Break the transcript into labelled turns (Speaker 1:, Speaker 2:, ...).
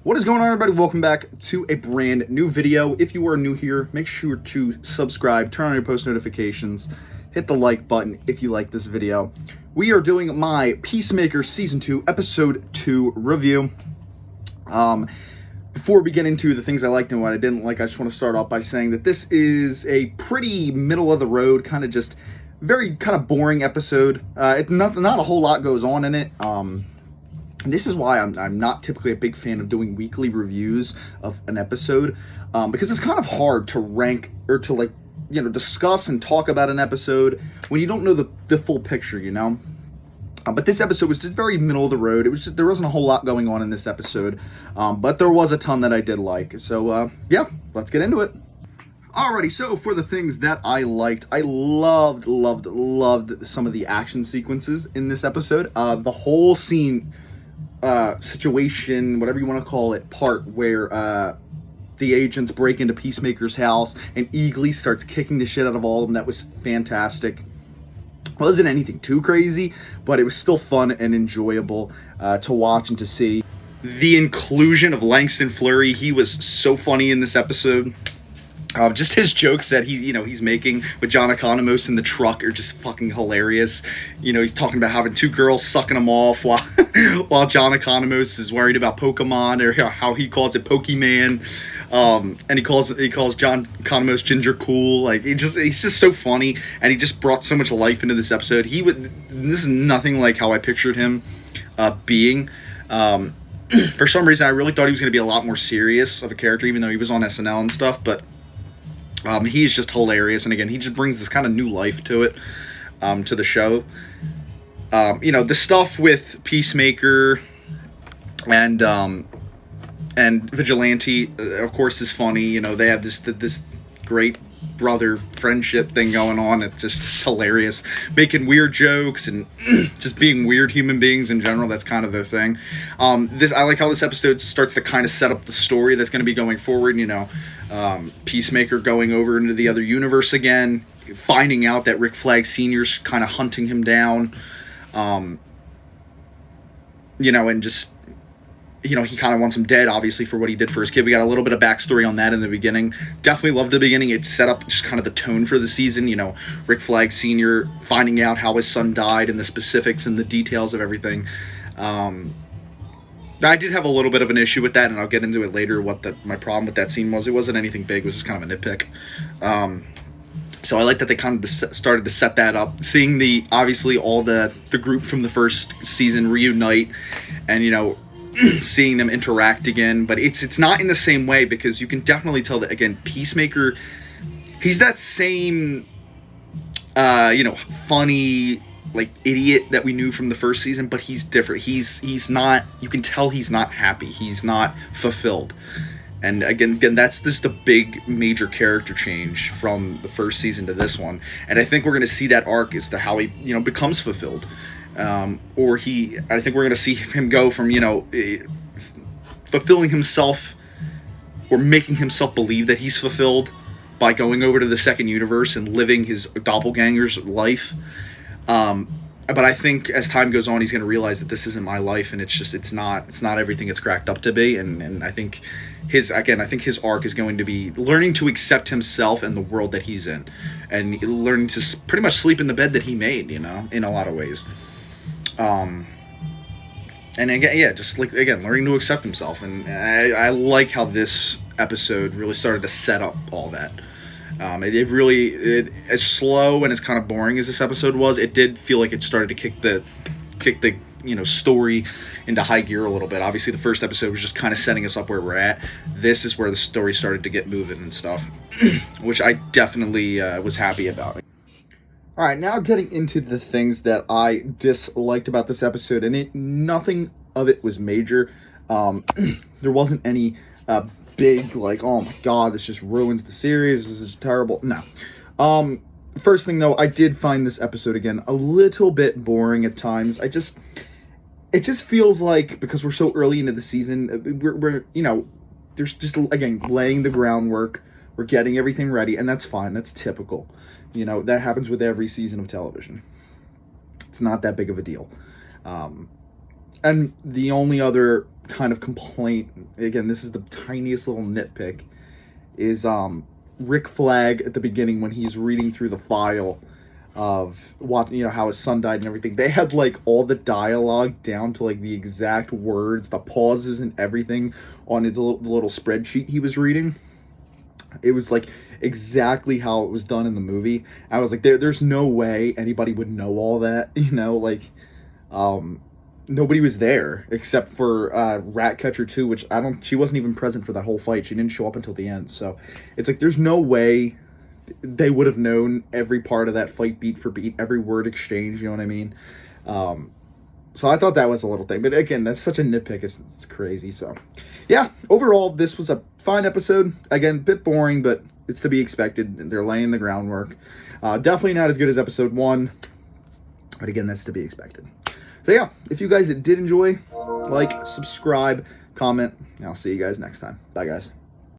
Speaker 1: What is going on, everybody? Welcome back to a brand new video. If you are new here, make sure to subscribe, turn on your post notifications, hit the like button if you like this video. We are doing my PeaceMaker Season 2, Episode 2 review. Before we get into the things I liked and what I didn't like, I just want to start off by saying that this is a pretty middle-of-the-road, kind of just very kind of boring episode. Not a whole lot goes on in it. This is why I'm not typically a big fan of doing weekly reviews of an episode, because it's kind of hard to rank or to discuss and talk about an episode when you don't know the full picture, you know. But this episode was just very middle of the road. There wasn't a whole lot going on in this episode, but there was a ton that I did like. So yeah, let's get into it. Alrighty, so for the things that I liked, I loved some of the action sequences in this episode. The whole scene, situation, whatever you want to call it, part where the agents break into PeaceMaker's house and Eagly starts kicking the shit out of all of them. That was fantastic. Wasn't anything too crazy, but it was still fun and enjoyable to watch and to see. The inclusion of Langston Fleury, he was so funny in this episode. Just his jokes that he's making with John Economos in the truck are just fucking hilarious. You know, he's talking about having two girls sucking him off while while John Economos is worried about Pokemon, or how he calls it Pokemon. And he calls John Economos Ginger Cool. Like, he's just so funny, and he just brought so much life into this episode. This is nothing like how I pictured him being. For some reason, I really thought he was going to be a lot more serious of a character, even though he was on SNL and stuff, but he's just hilarious, and again, he just brings this kind of new life to it, to the show. The stuff with PeaceMaker and Vigilante, of course, is funny. You know, they have this great brother friendship thing going on. It's just hilarious, making weird jokes and just being weird human beings in general. That's kind of their thing. I like how this episode starts to kind of set up the story that's going to be going forward. You know, PeaceMaker going over into the other universe again, finding out that Rick Flag Sr.'s kind of hunting him down. And just, he kind of wants him dead, obviously, for what he did for his kid. We got a little bit of backstory on that in the beginning. Definitely loved the beginning. It set up just kind of the tone for the season. You know, Rick Flag Sr. finding out how his son died and the specifics and the details of everything. I did have a little bit of an issue with that, and I'll get into it later what my problem with that scene was. It wasn't anything big. It was just kind of a nitpick. So I like that they kind of started to set that up. Seeing obviously all the group from the first season reunite, and, seeing them interact again, but it's not in the same way, because you can definitely tell that, again, PeaceMaker, he's that same funny, like, idiot that we knew from the first season, but he's different. He's not, you can tell he's not happy, he's not fulfilled. And again, that's the big major character change from the first season to this one, and I think we're going to see that arc as to how he becomes fulfilled. I think we're going to see him go from, fulfilling himself or making himself believe that he's fulfilled by going over to the second universe and living his doppelganger's life. But I think as time goes on, he's going to realize that this isn't my life, and it's not everything it's cracked up to be. And I think his arc is going to be learning to accept himself and the world that he's in, and learning to pretty much sleep in the bed that he made, in a lot of ways. And again, yeah, just learning to accept himself. And I like how this episode really started to set up all that. As slow and as kind of boring as this episode was, it did feel like it started to kick the story into high gear a little bit. Obviously, the first episode was just kind of setting us up where we're at. This is where the story started to get moving and stuff, which I definitely was happy about. All right, now getting into the things that I disliked about this episode, and nothing of it was major. There wasn't any big, like, oh my god, this just ruins the series, this is terrible. No. First thing, though, I did find this episode, again, a little bit boring at times. It just feels like, because we're so early into the season, we're there's just, again, laying the groundwork, we're getting everything ready, and that's fine, that's typical. That happens with every season of television. It's not that big of a deal. And the only other kind of complaint, again, this is the tiniest little nitpick, is Rick Flag at the beginning when he's reading through the file of what, you know, how his son died and everything. They had like all the dialogue down to like the exact words, the pauses and everything on his little spreadsheet he was reading. It was like exactly how it was done in the movie. I was like, there's no way anybody would know all that, you know, like nobody was there except for Ratcatcher 2, which she wasn't even present for that whole fight. She didn't show up until the end. So it's like there's no way they would have known every part of that fight beat for beat, every word exchange, you know what I mean? So I thought that was a little thing. But again, that's such a nitpick. It's crazy. So yeah, overall, this was a fine episode. Again, a bit boring, but it's to be expected. They're laying the groundwork. Definitely not as good as episode 1. But again, that's to be expected. So yeah, if you guys did enjoy, like, subscribe, comment, and I'll see you guys next time. Bye, guys.